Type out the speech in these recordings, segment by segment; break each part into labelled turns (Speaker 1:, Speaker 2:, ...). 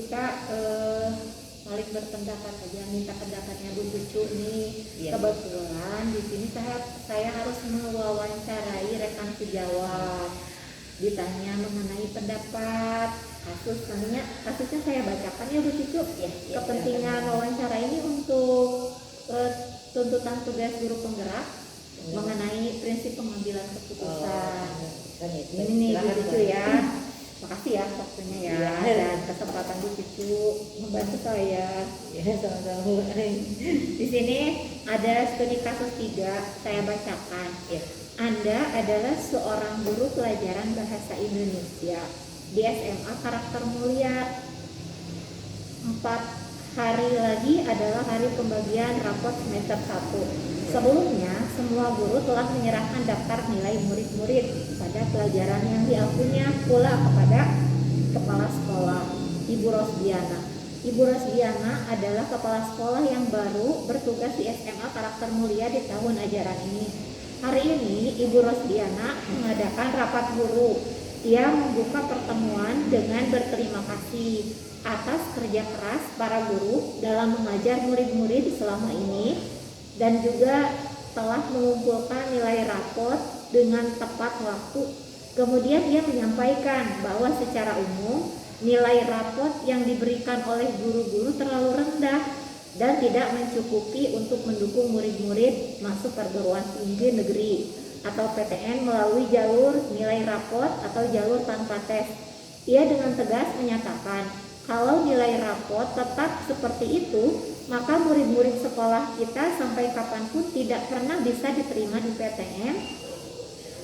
Speaker 1: kita saling berpendapat aja, minta pendapatnya Bu Cucu nih.
Speaker 2: Iya.
Speaker 1: Kebetulan di sini saya harus mewawancarai rekan sejawat, ditanya mengenai pendapat kasusnya saya bacakan ya Bu Cucu.
Speaker 2: Ya,
Speaker 1: Kepentingan wawancara ini untuk tuntutan tugas guru penggerak mengenai prinsip pengambilan keputusan. Ini nih Bu Cucu ya. Makasih ya waktunya ya, dan kesempatan Bu Cucu membantu saya.
Speaker 2: Ya, sama-sama.
Speaker 1: Di sini ada studi kasus 3, saya bacakan.
Speaker 2: Ya.
Speaker 1: Anda adalah seorang guru pelajaran bahasa Indonesia di SMA Karakter Mulia. 4 hari lagi adalah hari pembagian rapot semester 1. Sebelumnya, semua guru telah menyerahkan daftar nilai murid-murid pada pelajaran yang diakuinya pula kepada kepala sekolah, Ibu Rosdiana. Ibu Rosdiana adalah kepala sekolah yang baru bertugas di SMA Karakter Mulia di tahun ajaran ini. Hari ini, Ibu Rosdiana mengadakan rapat guru. Ia membuka pertemuan dengan berterima kasih atas kerja keras para guru dalam mengajar murid-murid selama ini, dan juga telah mengumpulkan nilai rapot dengan tepat waktu. Kemudian ia menyampaikan bahwa secara umum nilai rapot yang diberikan oleh guru-guru terlalu rendah dan tidak mencukupi untuk mendukung murid-murid masuk perguruan tinggi negeri atau PTN melalui jalur nilai rapot atau jalur tanpa tes. Ia dengan tegas menyatakan, kalau nilai rapot tetap seperti itu, maka murid-murid sekolah kita sampai kapanpun tidak pernah bisa diterima di PTN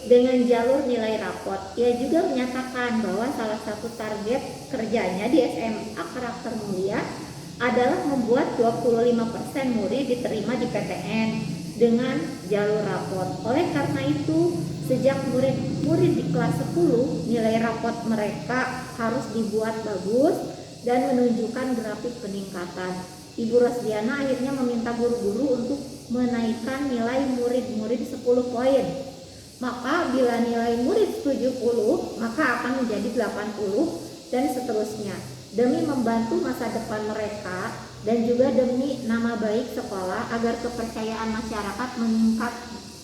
Speaker 1: dengan jalur nilai rapot. Ia juga menyatakan bahwa salah satu target kerjanya di SMA Karakter Mulia adalah membuat 25% murid diterima di PTN dengan jalur rapot. Oleh karena itu, sejak murid-murid di kelas 10, nilai rapot mereka harus dibuat bagus dan menunjukkan grafik peningkatan. Ibu Rosdiana akhirnya meminta guru-guru untuk menaikkan nilai murid-murid 10 poin. Maka bila nilai murid 70, maka akan menjadi 80 dan seterusnya. Demi membantu masa depan mereka dan juga demi nama baik sekolah agar kepercayaan masyarakat meningkat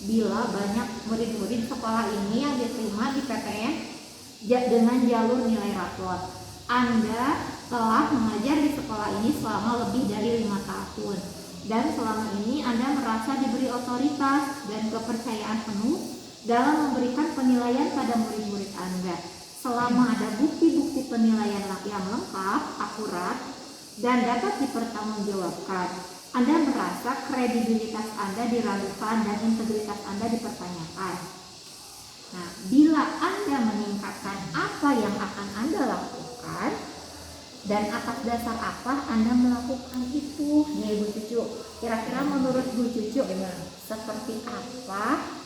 Speaker 1: bila banyak murid-murid sekolah ini yang diterima di PTN dengan jalur nilai rapot. Anda telah mengajar di sekolah ini selama lebih dari 5 tahun dan selama ini Anda merasa diberi otoritas dan kepercayaan penuh dalam memberikan penilaian pada murid-murid Anda. Selama ada bukti-bukti penilaian yang lengkap, akurat, dan dapat dipertanggungjawabkan, Anda merasa kredibilitas Anda diragukan dan integritas Anda dipertanyakan. Nah, bila Anda meningkatkan apa yang akan Anda lakukan dan atas dasar apa Anda melakukan itu, nih Bu Cucu, kira-kira menurut Bu Cucu seperti apa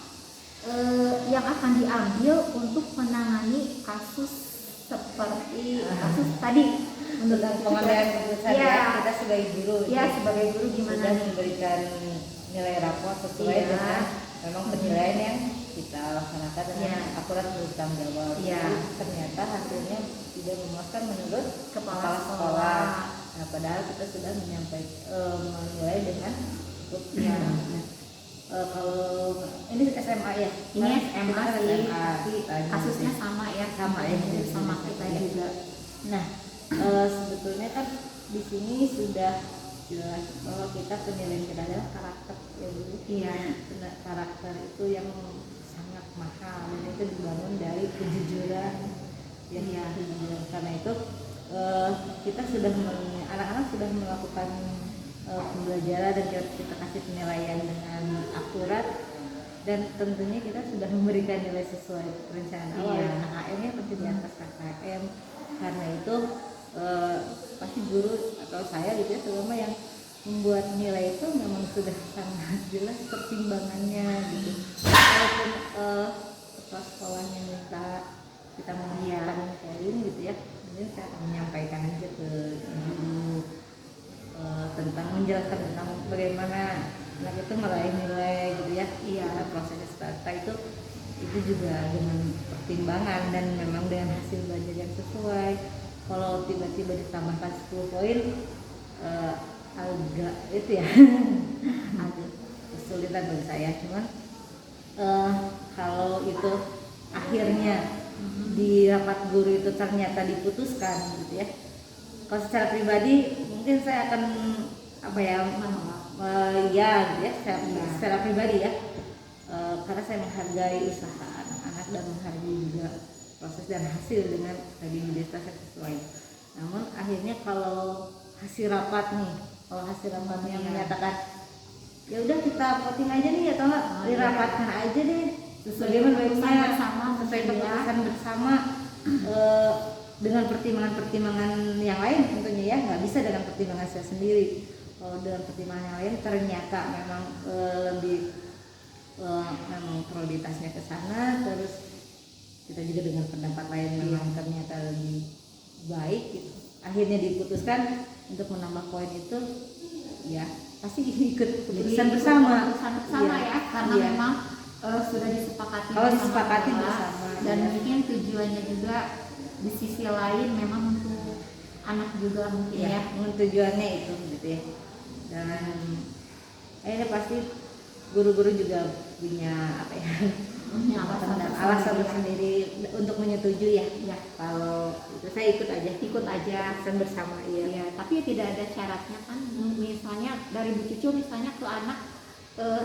Speaker 1: yang akan diambil untuk menangani kasus seperti kasus tadi menurut
Speaker 2: pengambilan keputusan ya, kita sebagai guru
Speaker 1: sebagai guru gimana
Speaker 2: sudah memberikan nilai rapot sesuai dengan memang penilaian yang kita laksanakan dengan akurat bertanggung jawab. Ternyata hasilnya tidak memuaskan menurut kepala sekolah. Nah, padahal kita sudah menyampaikan menilai dengan buktinya. Kalau ini SMA ya,
Speaker 1: ini SMA sih, kasusnya sama ya,
Speaker 2: sama
Speaker 1: kita juga.
Speaker 2: Nah, sebetulnya kan di sini sudah jelas bahwa kita penilaian kita adalah karakter ya Bu. Karakter itu yang sangat mahal dan itu dibangun dari kejujuran. Karena itu kita sudah anak-anak sudah melakukan pembelajaran dan kita kasih penilaian dengan akurat dan tentunya kita sudah memberikan nilai sesuai perencanaan awal. KKM-nya pasti di atas KKM. Karena itu pasti guru atau saya gitu ya, terutama yang membuat nilai itu memang sudah sangat jelas pertimbangannya gitu. Walaupun kepala sekolahnya minta kita mengajukan poin gitu ya, mungkin saya akan menyampaikan aja ke guru tentang menjelaskan tentang bagaimana anak itu meraih nilai gitu ya. Prosesnya seperti itu juga dengan pertimbangan dan memang dengan hasil belajar yang sesuai. kalau tiba-tiba ditambahkan 10 poin agak itu ya agak kesulitan bagi saya. Cuman kalau itu akhirnya di rapat guru itu ternyata diputuskan gitu ya, kalau secara pribadi mungkin saya akan apa ya ya gitu ya secara pribadi ya, karena saya menghargai usaha anak-anak dan menghargai juga proses dan hasil dengan tadi desa sesuai. Namun akhirnya kalau hasil rapat nih, kalau hasil rapatnya menyatakan ya udah kita voting aja nih atau enggak dirapatkan aja deh sesuai baiknya sesuai keputusan bersama dengan pertimbangan-pertimbangan yang lain tentunya ya, nggak bisa dengan pertimbangan saya sendiri. Kalau dengan pertimbangan yang lain ternyata memang lebih memang prioritasnya ke sana, terus kita juga dengan pendapat lain memang ternyata lebih baik gitu. Akhirnya diputuskan untuk menambah poin itu, ya pasti ikut keputusan bersama.
Speaker 1: Ya, karena memang sudah disepakati
Speaker 2: bersama.
Speaker 1: Dan mungkin tujuannya juga di sisi lain memang untuk anak juga mungkin ya.
Speaker 2: Tujuannya itu gitu ya. Dan akhirnya pasti guru-guru juga punya apa ya? Alasan sendiri untuk menyetujui ya. Kalau itu saya ikut aja pesan bersama
Speaker 1: ya. Tapi tidak ada syaratnya kan, misalnya dari Bu Cucu misalnya ke anak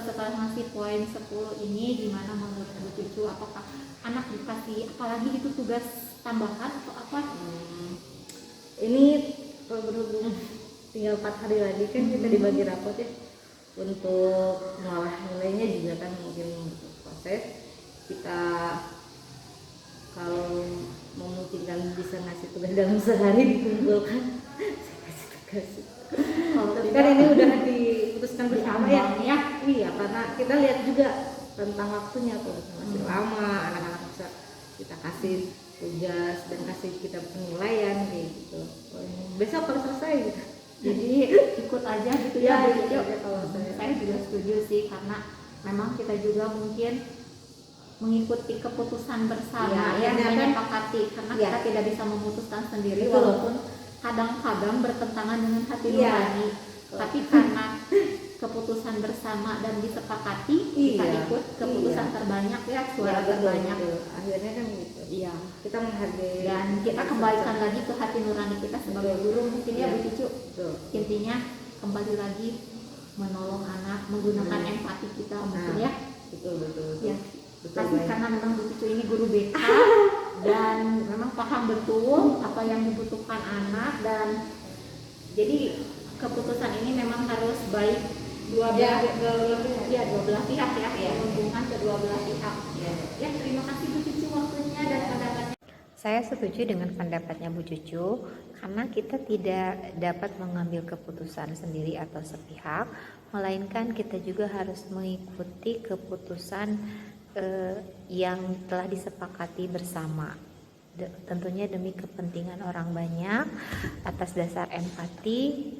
Speaker 1: setelah ngasih poin 10 ini gimana menurut Bu Cucu, apakah anak dikasih apalagi itu tugas tambahan atau apa?
Speaker 2: Ini kalau berhubung tinggal 4 hari lagi kan kita dibagi rapot ya, untuk mengolah nilainya juga kan mungkin untuk proses kita kalau memungkinkan bisa ngasih tugas dalam sehari dikumpulkan saya kasih tugas. Tapi kan ini udah diputuskan bersama ya. Iya, karena kita lihat juga tentang waktunya, kalau masih lama anak-anak bisa kita kasih tugas dan kasih kita penilaian kayak gitu. Besok harus selesai gitu.
Speaker 1: Jadi ikut aja gitu ya.
Speaker 2: Kalau
Speaker 1: saya juga setuju sih, karena memang kita juga mungkin mengikuti keputusan bersama yang disepakati, karena kita tidak bisa memutuskan sendiri.
Speaker 2: Betul.
Speaker 1: Walaupun kadang-kadang bertentangan dengan hati nurani, tapi karena keputusan bersama dan disepakati kita ikut keputusan terbanyak ya, suara terbanyak.
Speaker 2: Akhirnya kan gitu.
Speaker 1: Iya,
Speaker 2: kita menghargai
Speaker 1: dan kita kembalikan lagi ke hati nurani kita sebagai guru mungkin ya Bu Cucu. Intinya kembali lagi menolong anak menggunakan empati kita mungkin ya.
Speaker 2: Betul.
Speaker 1: Ya. Tapi karena memang Bu Cucu ini guru BK dan memang paham betul apa yang dibutuhkan anak, dan jadi keputusan ini memang harus baik dua belah pihak ya, menguntungkan kedua belah pihak. Ya, terima kasih Bu Cucu waktunya dan pendapatnya.
Speaker 3: Saya setuju dengan pendapatnya Bu Cucu, karena kita tidak dapat mengambil keputusan sendiri atau sepihak, melainkan kita juga harus mengikuti keputusan yang telah disepakati bersama, tentunya demi kepentingan orang banyak, atas dasar empati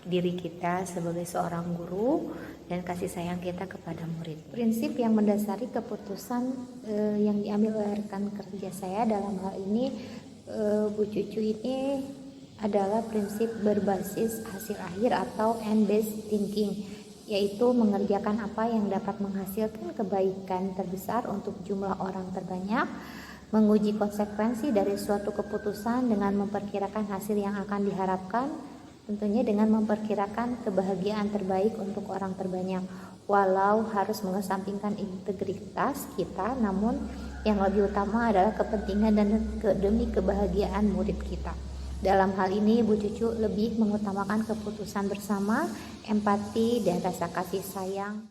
Speaker 3: diri kita sebagai seorang guru dan kasih sayang kita kepada murid. Prinsip yang mendasari keputusan yang diambil oleh rekan kerja saya dalam hal ini Bu Cucu ini adalah prinsip berbasis hasil akhir atau end-based thinking, yaitu mengerjakan apa yang dapat menghasilkan kebaikan terbesar untuk jumlah orang terbanyak, menguji konsekuensi dari suatu keputusan dengan memperkirakan hasil yang akan diharapkan, tentunya dengan memperkirakan kebahagiaan terbaik untuk orang terbanyak, walau harus mengesampingkan integritas kita, namun yang lebih utama adalah kepentingan dan demi kebahagiaan murid kita. Dalam hal ini Bu Cucu lebih mengutamakan keputusan bersama, empati dan rasa kasih sayang.